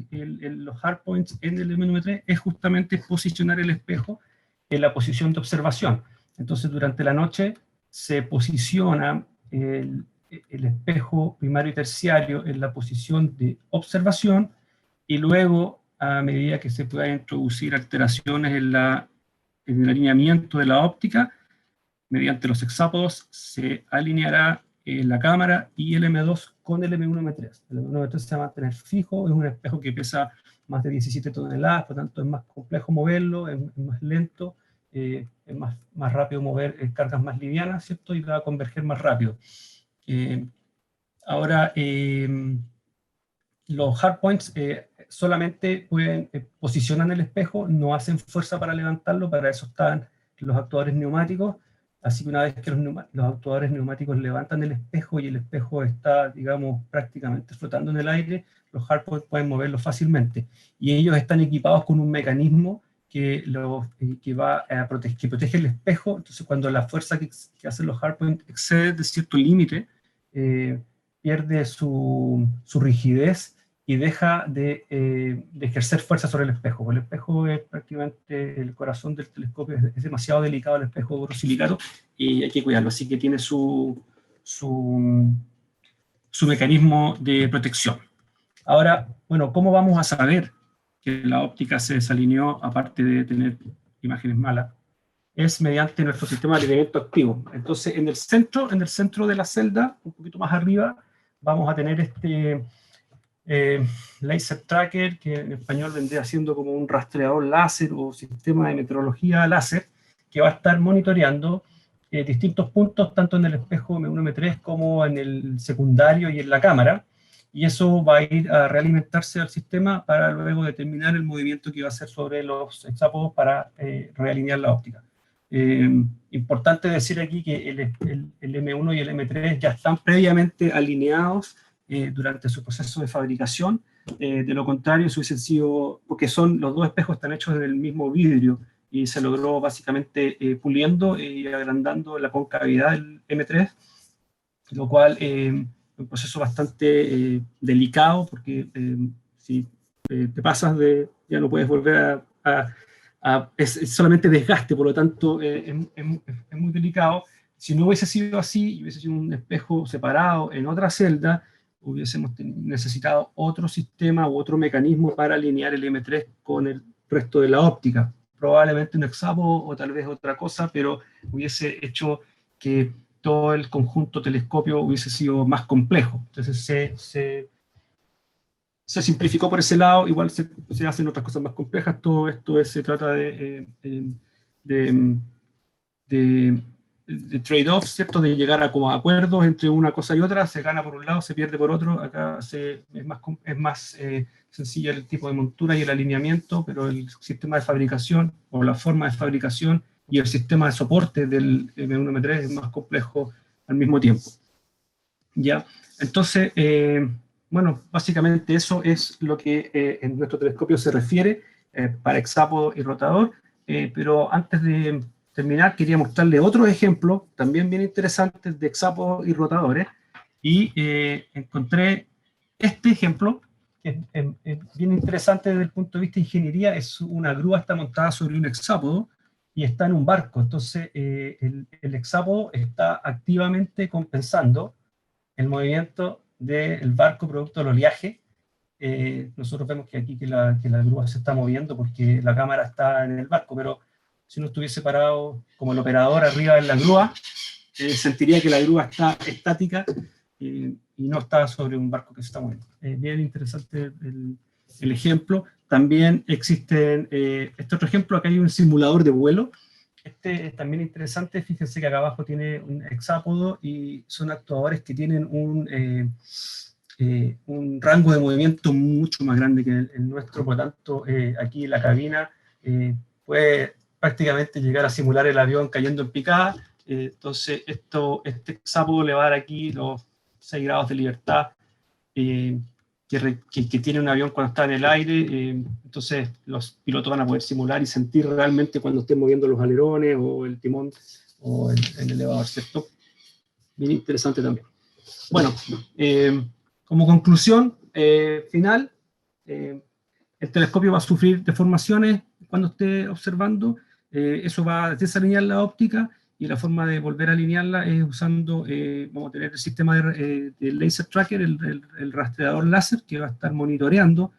Speaker 4: los hardpoints en el M1M3 es justamente posicionar el espejo en la posición de observación. Entonces, durante la noche se posiciona el espejo primario y terciario en la posición de observación, y luego, a medida que se puedan introducir alteraciones en el alineamiento de la óptica, mediante los hexápodos se alineará la cámara y el M2 con el M1M3. El M1M3 se va a mantener fijo, es un espejo que pesa más de 17 toneladas, por lo tanto es más complejo moverlo, es más lento, es más rápido mover cargas más livianas, ¿cierto? Y va a converger más rápido. Ahora, los hardpoints solamente posicionan el espejo, no hacen fuerza para levantarlo, para eso están los actuadores neumáticos. Así que una vez que los actuadores neumáticos levantan el espejo y el espejo está, digamos, prácticamente flotando en el aire, los hardpoints pueden moverlo fácilmente. Y ellos están equipados con un mecanismo que protege el espejo. Entonces, cuando la fuerza que hacen los hardpoints excede de cierto límite, pierde su rigidez y deja de ejercer fuerza sobre el espejo. El espejo es prácticamente el corazón del telescopio, es demasiado delicado el espejo de borosilicato y hay que cuidarlo, así que tiene su mecanismo de protección. Ahora, bueno, ¿cómo vamos a saber que la óptica se desalineó, aparte de tener imágenes malas? Es mediante nuestro sistema de alineamiento activo. Entonces, en el centro de la celda, un poquito más arriba, vamos a tener este laser tracker, que en español vendría siendo como un rastreador láser o sistema de meteorología láser, que va a estar monitoreando distintos puntos, tanto en el espejo M1, M3 como en el secundario y en la cámara, y eso va a ir a realimentarse al sistema para luego determinar el movimiento que va a hacer sobre los hexápodos para realinear la óptica. Importante decir aquí que el M1 y el M3 ya están previamente alineados durante su proceso de fabricación. De lo contrario, eso hubiese sido, porque los dos espejos están hechos del mismo vidrio, y se logró básicamente puliendo y agrandando la concavidad del M3, lo cual es un proceso bastante delicado, porque si te pasas ya no puedes volver es solamente desgaste, por lo tanto es muy delicado. Si no hubiese sido así, y hubiese sido un espejo separado en otra celda, hubiésemos necesitado otro sistema u otro mecanismo para alinear el M3 con el resto de la óptica. Probablemente un hexápodo o tal vez otra cosa, pero hubiese hecho que todo el conjunto telescopio hubiese sido más complejo. Entonces se simplificó por ese lado, igual se hacen otras cosas más complejas. Todo esto se trata de trade-offs, ¿cierto? De llegar a como acuerdos entre una cosa y otra. Se gana por un lado, se pierde por otro. Acá es más sencilla el tipo de montura y el alineamiento, pero el sistema de fabricación o la forma de fabricación y el sistema de soporte del M1 M3 es más complejo al mismo tiempo. ¿Ya? Entonces, bueno, básicamente eso es lo que en nuestro telescopio se refiere para hexápodo y rotador, pero antes de terminar quería mostrarle otros ejemplos también bien interesantes de hexápodos y rotadores, y encontré este ejemplo que es bien interesante desde el punto de vista de ingeniería. Es una grúa, está montada sobre un hexápodo y está en un barco. Entonces el hexápodo está activamente compensando el movimiento del barco producto del oleaje. Nosotros vemos que aquí que la grúa se está moviendo porque la cámara está en el barco, pero si uno estuviese parado como el operador arriba en la grúa, sentiría que la grúa está estática y no está sobre un barco que se está moviendo. Bien interesante el ejemplo. También existen, este otro ejemplo, acá hay un simulador de vuelo. Este es también interesante. Fíjense que acá abajo tiene un hexápodo y son actuadores que tienen un rango de movimiento mucho más grande que el nuestro. Por lo tanto, aquí la cabina puede prácticamente llegar a simular el avión cayendo en picada. Entonces, este hexápodo le va a dar aquí los 6 grados de libertad que tiene un avión cuando está en el aire. Entonces los pilotos van a poder simular y sentir realmente cuando estén moviendo los alerones o el timón o el elevador, ¿cierto? Bien interesante también. Bueno, como conclusión final, el telescopio va a sufrir deformaciones cuando esté observando. Eso va a desalinear la óptica, y la forma de volver a alinearla es usando, vamos a tener el sistema de laser tracker, el rastreador láser, que va a estar monitoreando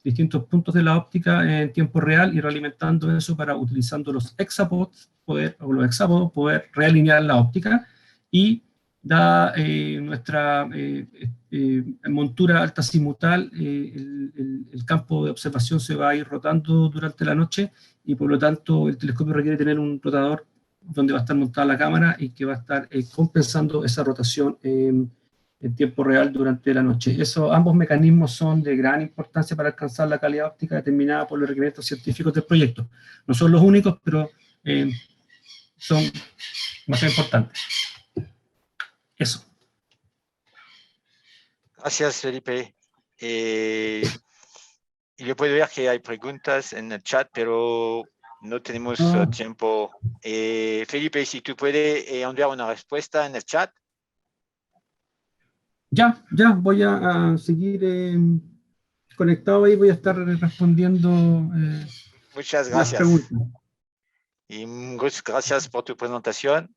Speaker 4: distintos puntos de la óptica en tiempo real y realimentando eso para, utilizando los hexápodos, poder realinear la óptica. Y da nuestra montura altazimutal, el campo de observación se va a ir rotando durante la noche, y por lo tanto el telescopio requiere tener un rotador donde va a estar montada la cámara y que va a estar compensando esa rotación en tiempo real durante la noche. Ambos mecanismos son de gran importancia para alcanzar la calidad óptica determinada por los requerimientos científicos del proyecto. No son los únicos, pero son más importantes. Eso.
Speaker 3: Gracias, Felipe. Yo puedo ver que hay preguntas en el chat, pero no tenemos tiempo. Felipe, si tú puedes enviar una respuesta en el chat.
Speaker 4: Ya, voy a seguir conectado ahí, voy a estar respondiendo
Speaker 3: Muchas
Speaker 4: las
Speaker 3: gracias.
Speaker 4: preguntas.
Speaker 3: Y muchas gracias por tu presentación.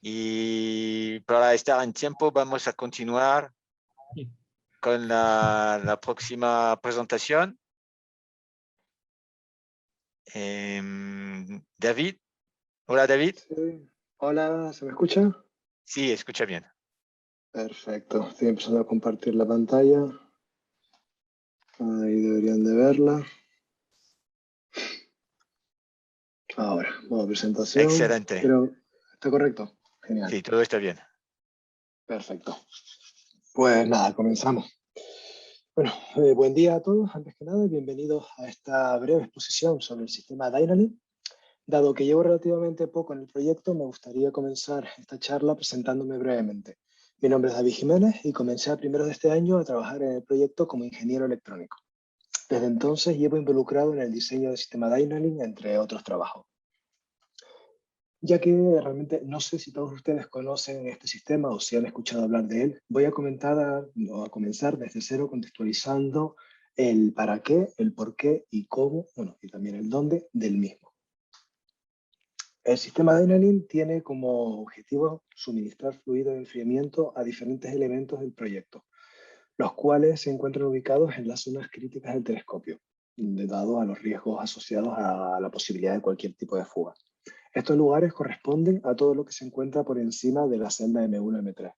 Speaker 3: Y para estar en tiempo, vamos a continuar con la próxima presentación. David. Hola, David.
Speaker 6: Sí. Hola, ¿se me escucha?
Speaker 3: Sí, escucha bien.
Speaker 6: Perfecto, estoy empezando a compartir la pantalla. Ahí deberían de verla. Ahora, modo presentación.
Speaker 3: Excelente.
Speaker 6: Pero, ¿está correcto? Genial.
Speaker 3: Sí, todo está bien.
Speaker 6: Perfecto. Pues nada, comenzamos. Bueno, buen día a todos, antes que nada, bienvenidos a esta breve exposición sobre el sistema Dynalink. Dado que llevo relativamente poco en el proyecto, me gustaría comenzar esta charla presentándome brevemente. Mi nombre es David Jiménez y comencé a primeros de este año a trabajar en el proyecto como ingeniero electrónico. Desde entonces llevo involucrado en el diseño del sistema Dynalink, entre otros trabajos. Ya que realmente no sé si todos ustedes conocen este sistema o si han escuchado hablar de él, voy a comenzar desde cero contextualizando el para qué, el por qué y cómo, bueno, y también el dónde del mismo. El sistema Dynalink tiene como objetivo suministrar fluido de enfriamiento a diferentes elementos del proyecto, los cuales se encuentran ubicados en las zonas críticas del telescopio, dado a los riesgos asociados a la posibilidad de cualquier tipo de fuga. Estos lugares corresponden a todo lo que se encuentra por encima de la celda M1-M3.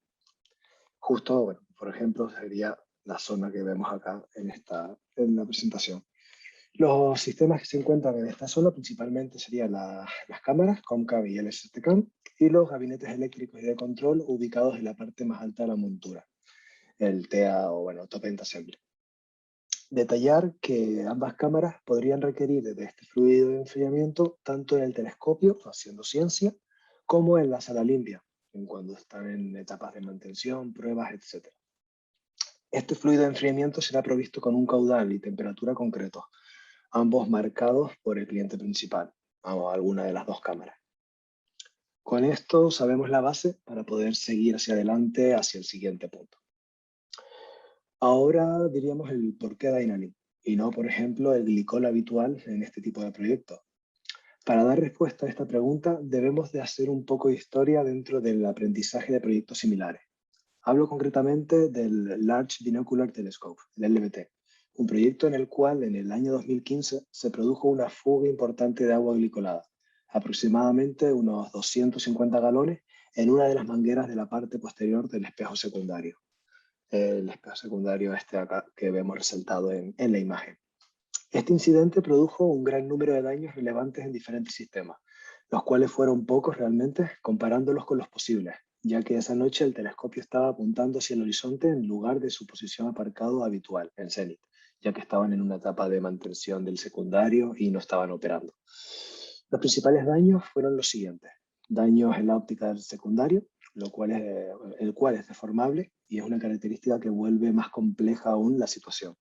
Speaker 6: Justo, bueno, por ejemplo, sería la zona que vemos acá en la presentación. Los sistemas que se encuentran en esta zona principalmente serían las cámaras, Comcam y LSTCAM, y los gabinetes eléctricos y de control ubicados en la parte más alta de la montura, el TEA o bueno, Top End Assembly. Detallar que ambas cámaras podrían requerir de este fluido de enfriamiento tanto en el telescopio, haciendo ciencia, como en la sala limpia, cuando están en etapas de mantención, pruebas, etc. Este fluido de enfriamiento será provisto con un caudal y temperatura concretos, ambos marcados por el cliente principal, o alguna de las dos cámaras. Con esto sabemos la base para poder seguir hacia adelante hacia el siguiente punto. Ahora diríamos el por qué Dynalink y no, por ejemplo, el glicol habitual en este tipo de proyectos. Para dar respuesta a esta pregunta debemos de hacer un poco de historia dentro del aprendizaje de proyectos similares. Hablo concretamente del Large Binocular Telescope, el LBT, un proyecto en el cual en el año 2015 se produjo una fuga importante de agua glicolada, aproximadamente unos 250 galones en una de las mangueras de la parte posterior del espejo secundario. El espejo secundario este acá que vemos resaltado en la imagen. Este incidente produjo un gran número de daños relevantes en diferentes sistemas, los cuales fueron pocos realmente comparándolos con los posibles, ya que esa noche el telescopio estaba apuntando hacia el horizonte en lugar de su posición aparcado habitual, en cenit, ya que estaban en una etapa de mantención del secundario y no estaban operando. Los principales daños fueron los siguientes: daños en la óptica del secundario, el cual es deformable y es una característica que vuelve más compleja aún la situación,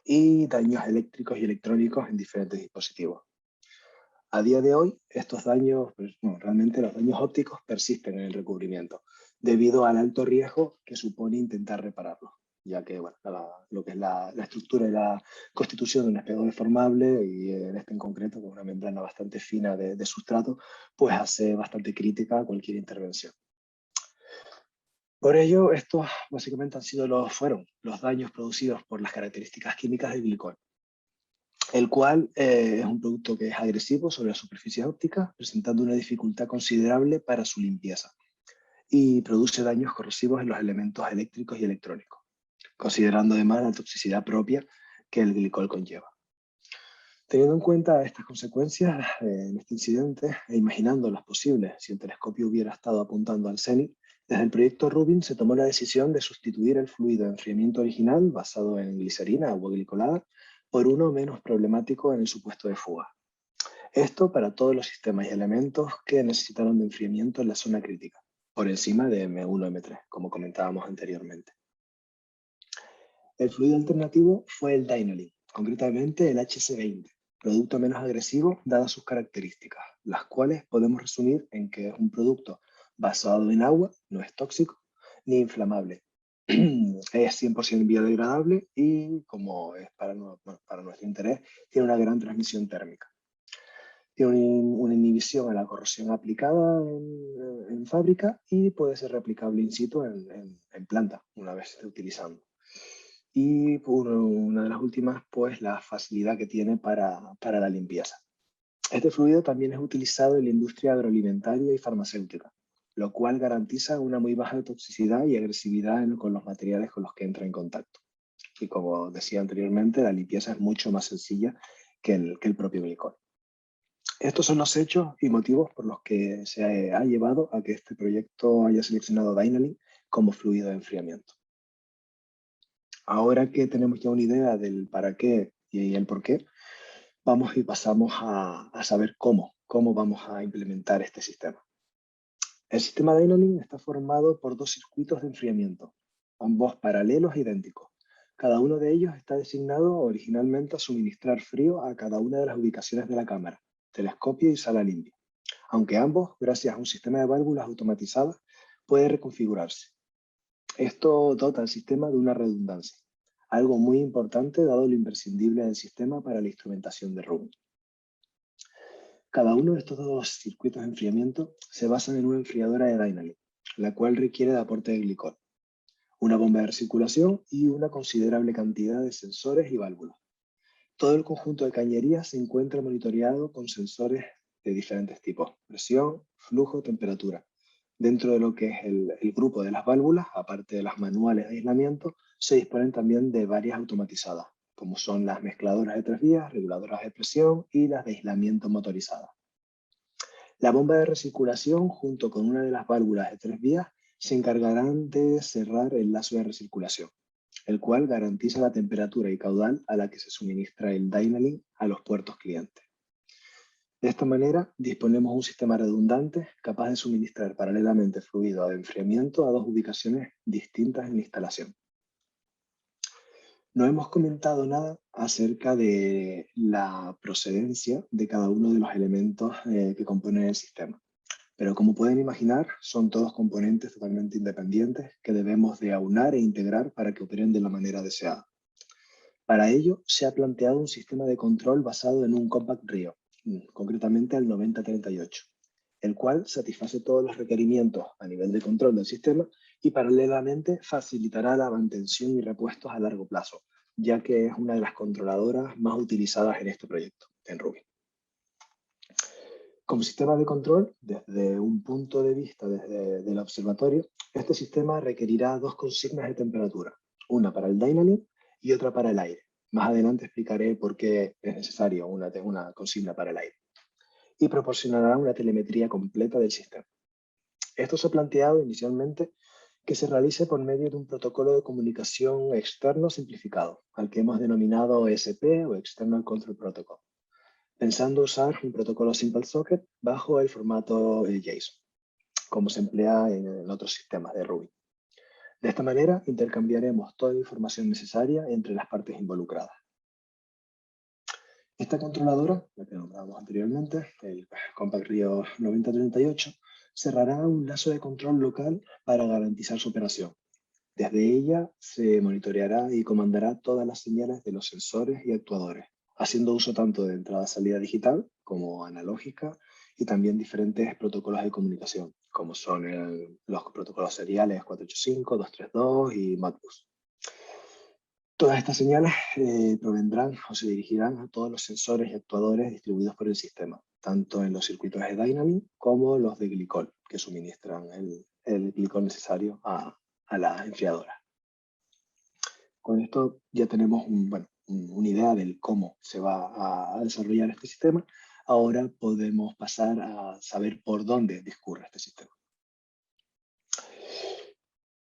Speaker 6: y daños eléctricos y electrónicos en diferentes dispositivos. A día de hoy, estos daños, realmente los daños ópticos persisten en el recubrimiento, debido al alto riesgo que supone intentar repararlos, ya que bueno, lo que es la estructura y la constitución de un espejo deformable, y en este en concreto con una membrana bastante fina de sustrato, pues hace bastante crítica a cualquier intervención. Por ello, estos básicamente fueron los daños producidos por las características químicas del glicol, el cual es un producto que es agresivo sobre la superficie óptica, presentando una dificultad considerable para su limpieza, y produce daños corrosivos en los elementos eléctricos y electrónicos, considerando además la toxicidad propia que el glicol conlleva. Teniendo en cuenta estas consecuencias en este incidente e imaginando las posibles si el telescopio hubiera estado apuntando al cenit, desde el proyecto Rubin se tomó la decisión de sustituir el fluido de enfriamiento original basado en glicerina, agua glicolada, por uno menos problemático en el supuesto de fuga. Esto para todos los sistemas y elementos que necesitaron de enfriamiento en la zona crítica, por encima de M1-M3, como comentábamos anteriormente. El fluido alternativo fue el Dynalink, concretamente el HC20, producto menos agresivo dadas sus características, las cuales podemos resumir en que es un producto basado en agua, no es tóxico ni inflamable, es 100% biodegradable y, como es para nuestro interés, tiene una gran transmisión térmica. Tiene una inhibición a la corrosión aplicada en fábrica y puede ser replicable in situ en planta una vez utilizando. Y una de las últimas, pues la facilidad que tiene para la limpieza. Este fluido también es utilizado en la industria agroalimentaria y farmacéutica, lo cual garantiza una muy baja toxicidad y agresividad con los materiales con los que entra en contacto. Y como decía anteriormente, la limpieza es mucho más sencilla que el propio glicol. Estos son los hechos y motivos por los que se ha llevado a que este proyecto haya seleccionado Dynalink como fluido de enfriamiento. Ahora que tenemos ya una idea del para qué y el por qué, pasamos a saber cómo vamos a implementar este sistema. El sistema Dynalink está formado por dos circuitos de enfriamiento, ambos paralelos e idénticos. Cada uno de ellos está designado originalmente a suministrar frío a cada una de las ubicaciones de la cámara, telescopio y sala limpia, aunque ambos, gracias a un sistema de válvulas automatizadas, puede reconfigurarse. Esto dota al sistema de una redundancia, algo muy importante dado lo imprescindible del sistema para la instrumentación de Rubin. Cada uno de estos dos circuitos de enfriamiento se basan en una enfriadora de Dynalink, la cual requiere de aporte de glicol, una bomba de recirculación y una considerable cantidad de sensores y válvulas. Todo el conjunto de cañerías se encuentra monitoreado con sensores de diferentes tipos: presión, flujo, temperatura. Dentro de lo que es el grupo de las válvulas, aparte de las manuales de aislamiento, se disponen también de varias automatizadas, como son las mezcladoras de 3 vías, reguladoras de presión y las de aislamiento motorizadas. La bomba de recirculación, junto con una de las válvulas de 3 vías, se encargarán de cerrar el lazo de recirculación, el cual garantiza la temperatura y caudal a la que se suministra el Dynalink a los puertos clientes. De esta manera, disponemos de un sistema redundante capaz de suministrar paralelamente fluido de enfriamiento a dos ubicaciones distintas en la instalación. No hemos comentado nada acerca de la procedencia de cada uno de los elementos que componen el sistema. Pero como pueden imaginar, son todos componentes totalmente independientes que debemos de aunar e integrar para que operen de la manera deseada. Para ello, se ha planteado un sistema de control basado en un Compact Rio, concretamente el 9038, el cual satisface todos los requerimientos a nivel de control del sistema y paralelamente facilitará la mantención y repuestos a largo plazo, ya que es una de las controladoras más utilizadas en este proyecto, en Rubin. Como sistema de control, desde un punto de vista del observatorio, este sistema requerirá dos consignas de temperatura, una para el Dynalink y otra para el aire. Más adelante explicaré por qué es necesario una consigna para el aire. Y proporcionará una telemetría completa del sistema. Esto se ha planteado inicialmente que se realice por medio de un protocolo de comunicación externo simplificado, al que hemos denominado ESP o External Control Protocol, pensando usar un protocolo Simple Socket bajo el formato JSON, como se emplea en otros sistemas de Ruby. De esta manera, intercambiaremos toda la información necesaria entre las partes involucradas. Esta controladora, la que nombramos anteriormente, el Compact Rio 9038, cerrará un lazo de control local para garantizar su operación. Desde ella se monitoreará y comandará todas las señales de los sensores y actuadores, haciendo uso tanto de entrada-salida digital como analógica y también diferentes protocolos de comunicación, como son los protocolos seriales 485, 232 y Modbus. Todas estas señales provendrán o se dirigirán a todos los sensores y actuadores distribuidos por el sistema, tanto en los circuitos de Dynalink como los de glicol, que suministran el glicol necesario a la enfriadora. Con esto ya tenemos una idea del cómo se va a desarrollar este sistema. Ahora podemos pasar a saber por dónde discurre este sistema.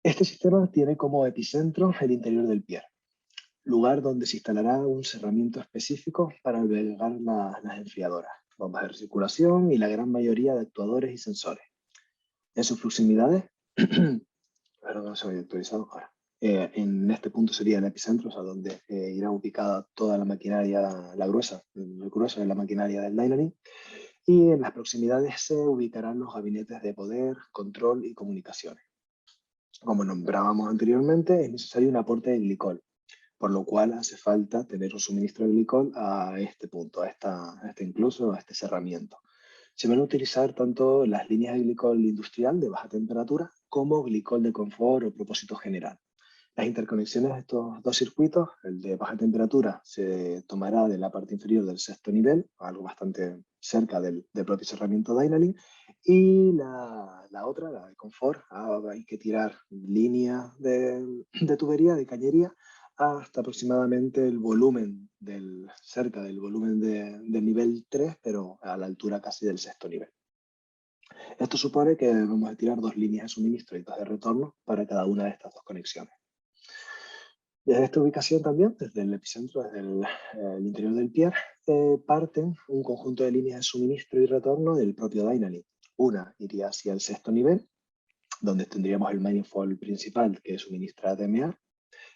Speaker 6: Este sistema tiene como epicentro el interior del pier, lugar donde se instalará un cerramiento específico para albergar las enfriadoras, bombas de recirculación y la gran mayoría de actuadores y sensores. En sus proximidades, pero no se había actualizado ahora. En este punto sería el epicentro, o sea, donde irá ubicada toda la maquinaria, el grueso de la maquinaria del Dynalink, y en las proximidades se ubicarán los gabinetes de poder, control y comunicaciones. Como nombrábamos anteriormente, es necesario un aporte de glicol, por lo cual hace falta tener un suministro de glicol a este punto, a este cerramiento. Se van a utilizar tanto las líneas de glicol industrial de baja temperatura como glicol de confort o propósito general. Las interconexiones de estos dos circuitos, el de baja temperatura, se tomará de la parte inferior del sexto nivel, algo bastante cerca del propio cerramiento Dynalink, y la otra, la de confort, hay que tirar líneas de tubería, de cañería, hasta aproximadamente el volumen cerca del volumen del nivel 3, pero a la altura casi del sexto nivel. Esto supone que vamos a tirar dos líneas de suministro y dos de retorno para cada una de estas dos conexiones. Desde esta ubicación también, desde el epicentro, desde el interior del pier, parten un conjunto de líneas de suministro y retorno del propio Dynalink, Una iría hacia el sexto nivel, donde tendríamos el manifold principal que suministra DMA,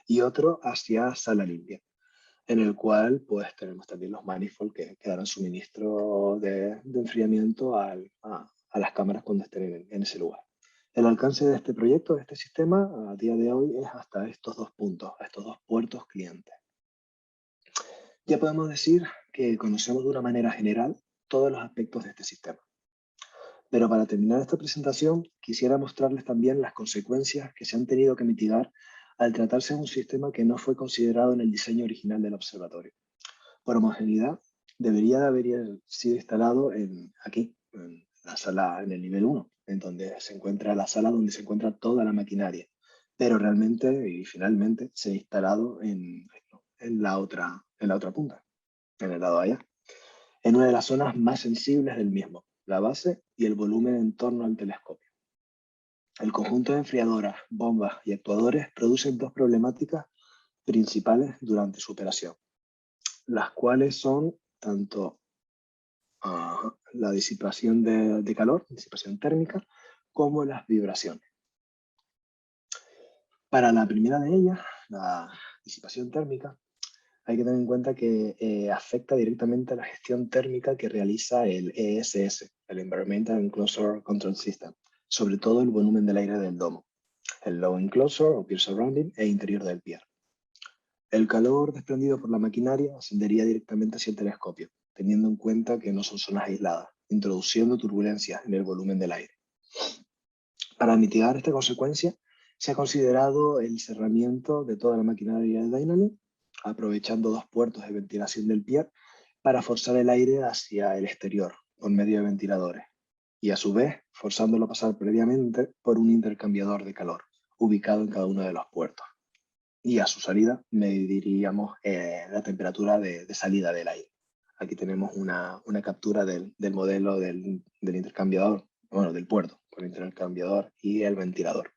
Speaker 6: y otro hacia sala limpia, en el cual pues tenemos también los manifold que darán suministro de enfriamiento a las cámaras cuando estén en ese lugar. El alcance de este proyecto, de este sistema, a día de hoy es hasta estos dos puntos, a estos dos puertos clientes. Ya podemos decir que conocemos de una manera general todos los aspectos de este sistema. Pero para terminar esta presentación, quisiera mostrarles también las consecuencias que se han tenido que mitigar al tratarse de un sistema que no fue considerado en el diseño original del observatorio. Por homogeneidad, debería de haber sido instalado aquí, en la sala, en el nivel 1, en donde se encuentra la sala donde se encuentra toda la maquinaria. Pero realmente y finalmente se ha instalado en la otra punta, en el lado de allá, en una de las zonas más sensibles del mismo, la base y el volumen en torno al telescopio. El conjunto de enfriadoras, bombas y actuadores producen dos problemáticas principales durante su operación, las cuales son tanto la disipación de calor, disipación térmica, como las vibraciones. Para la primera de ellas, la disipación térmica, hay que tener en cuenta que afecta directamente a la gestión térmica que realiza el ESS, el Environmental Enclosure Control System, sobre todo el volumen del aire del domo, el Low Enclosure o Pier Surrounding e interior del pier. El calor desprendido por la maquinaria ascendería directamente hacia el telescopio, teniendo en cuenta que no son zonas aisladas, introduciendo turbulencias en el volumen del aire. Para mitigar esta consecuencia, se ha considerado el cerramiento de toda la maquinaria de Dynalink, aprovechando dos puertos de ventilación del pier para forzar el aire hacia el exterior por medio de ventiladores, y a su vez forzándolo a pasar previamente por un intercambiador de calor, ubicado en cada uno de los puertos. Y a su salida mediríamos la temperatura de salida del aire. Aquí tenemos una captura del modelo del intercambiador, bueno, del puerto, con el intercambiador y el ventilador.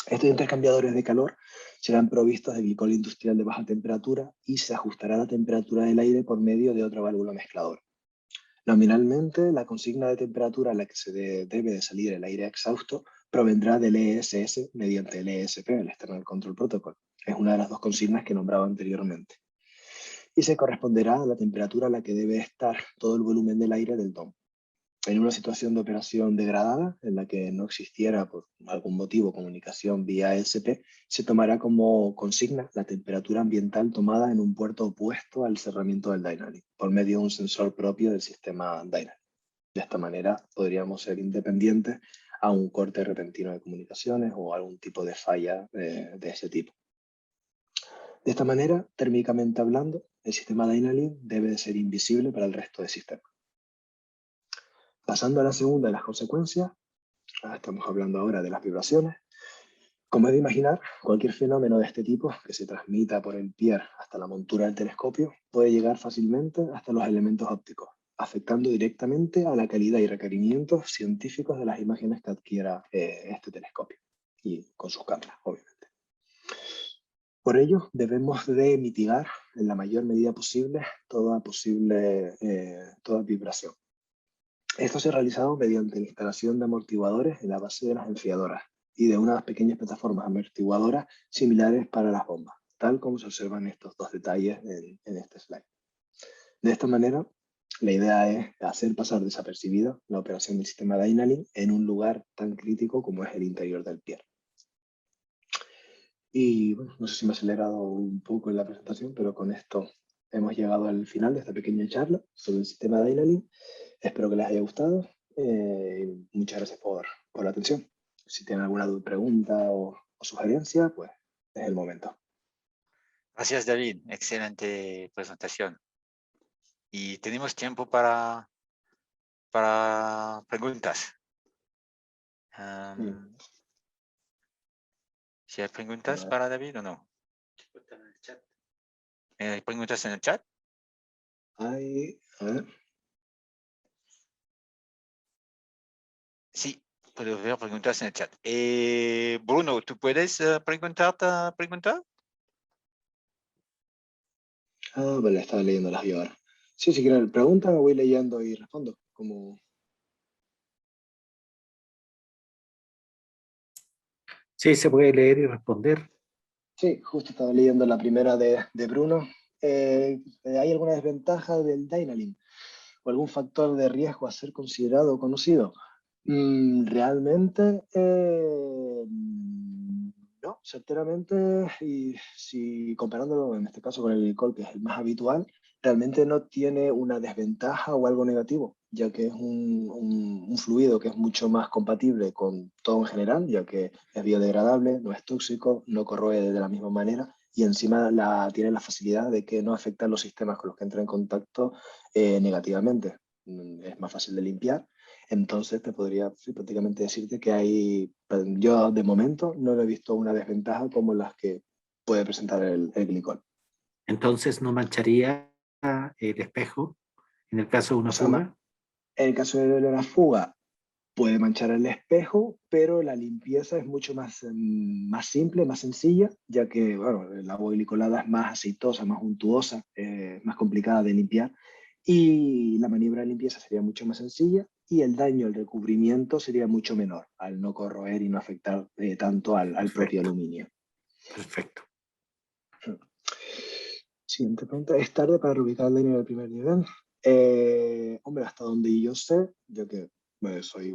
Speaker 6: Estos intercambiadores de calor serán provistos de glicol industrial de baja temperatura y se ajustará la temperatura del aire por medio de otra válvula mezcladora. Nominalmente, la consigna de temperatura a la que se debe de salir el aire exhausto provendrá del ESS mediante el ESP, el External Control Protocol. Es una de las dos consignas que nombraba anteriormente. Y se corresponderá a la temperatura a la que debe estar todo el volumen del aire del domo. En una situación de operación degradada, en la que no existiera por algún motivo comunicación vía ESP, se tomará como consigna la temperatura ambiental tomada en un puerto opuesto al cerramiento del Dynalink, por medio de un sensor propio del sistema Dynalink. De esta manera podríamos ser independientes a un corte repentino de comunicaciones o algún tipo de falla de ese tipo. De esta manera, térmicamente hablando, el sistema Dynalink debe de ser invisible para el resto del sistema. Pasando a la segunda de las consecuencias, estamos hablando ahora de las vibraciones. Como es de imaginar, cualquier fenómeno de este tipo que se transmita por el pier hasta la montura del telescopio puede llegar fácilmente hasta los elementos ópticos, afectando directamente a la calidad y requerimientos científicos de las imágenes que adquiera este telescopio, y con sus cámaras, obviamente. Por ello, debemos de mitigar en la mayor medida posible toda vibración. Esto se ha realizado mediante la instalación de amortiguadores en la base de las enfriadoras y de unas pequeñas plataformas amortiguadoras similares para las bombas, tal como se observan estos dos detalles en este slide. De esta manera, la idea es hacer pasar desapercibida la operación del sistema Dynalink en un lugar tan crítico como es el interior del pier. Y bueno, no sé si me he acelerado un poco en la presentación, pero con esto hemos llegado al final de esta pequeña charla sobre el sistema Dynalink. Espero que les haya gustado. Muchas gracias por la atención. Si tienen alguna pregunta o sugerencia, pues es el momento.
Speaker 3: Gracias, David. Excelente presentación. Y tenemos tiempo para preguntas. Si hay preguntas para David o no. ¿Hay preguntas en el chat?
Speaker 6: A ver.
Speaker 3: Sí, puedo ver preguntas en el chat. Bruno, ¿tú puedes preguntar?
Speaker 6: Vale, estaba leyendo las guías ahora. Sí, si quieren preguntas, me voy leyendo y respondo. Como
Speaker 2: Sí, se puede leer y responder.
Speaker 6: Sí, justo estaba leyendo la primera de Bruno. ¿Hay alguna desventaja del Dynalink o algún factor de riesgo a ser considerado o conocido? Realmente, no, certeramente, y si comparándolo en este caso con el glicol, que es el más habitual, realmente no tiene una desventaja o algo negativo, ya que es un fluido que es mucho más compatible con todo en general, ya que es biodegradable, no es tóxico, no corroe de la misma manera y encima tiene la facilidad de que no afecta a los sistemas con los que entra en contacto negativamente. Es más fácil de limpiar. Entonces te podría prácticamente decirte que yo de momento no he visto una desventaja como las que puede presentar el glicol.
Speaker 2: Entonces no mancharía el espejo en el caso de una fuga.
Speaker 6: En el caso de la fuga, puede manchar el espejo, pero la limpieza es mucho más simple, más sencilla, ya que bueno, el agua glicolada es más aceitosa, más untuosa, más complicada de limpiar, y la maniobra de limpieza sería mucho más sencilla, y el daño, el recubrimiento sería mucho menor, al no corroer y no afectar tanto al propio aluminio.
Speaker 2: Perfecto.
Speaker 6: Siguiente pregunta. ¿Es tarde para reubicar el daño del primer nivel? Hombre, hasta donde yo sé, yo que soy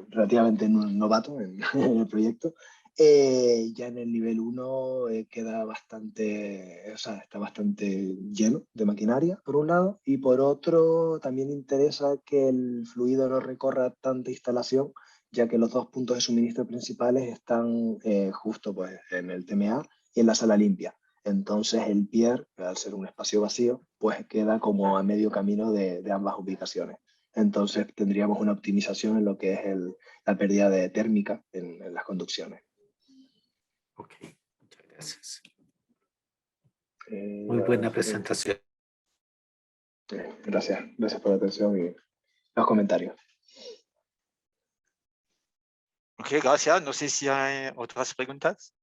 Speaker 6: relativamente novato en el proyecto, ya en el nivel 1 queda bastante, o sea, está bastante lleno de maquinaria, por un lado, y por otro también interesa que el fluido no recorra tanta instalación, ya que los dos puntos de suministro principales están justo pues, en el TMA y en la sala limpia. Entonces el pier, al ser un espacio vacío, pues queda como a medio camino de ambas ubicaciones. Entonces tendríamos una optimización en lo que es la pérdida de térmica en las conducciones.
Speaker 2: Ok, muchas gracias. Muy buena presentación.
Speaker 6: Gracias por la atención y los comentarios.
Speaker 3: Ok, gracias. No sé si hay otras preguntas.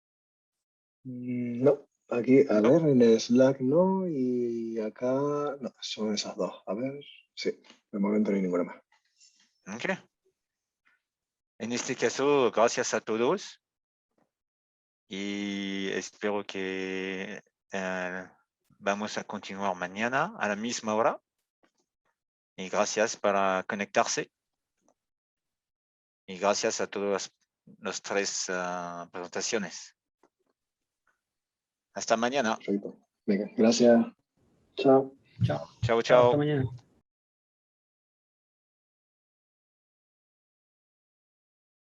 Speaker 6: No, aquí, a ver, en el Slack no, y acá no, son esas dos. A ver, sí, de momento no hay ninguna más.
Speaker 3: Ok. En este caso, gracias a todos. Y espero que vamos a continuar mañana a la misma hora. Y gracias para conectarse. Y gracias a todas las tres presentaciones. Hasta mañana.
Speaker 6: Perfecto. Venga, gracias. Chao.
Speaker 4: Chao.
Speaker 3: Chao,
Speaker 4: Chao, hasta
Speaker 3: chao.
Speaker 4: mañana.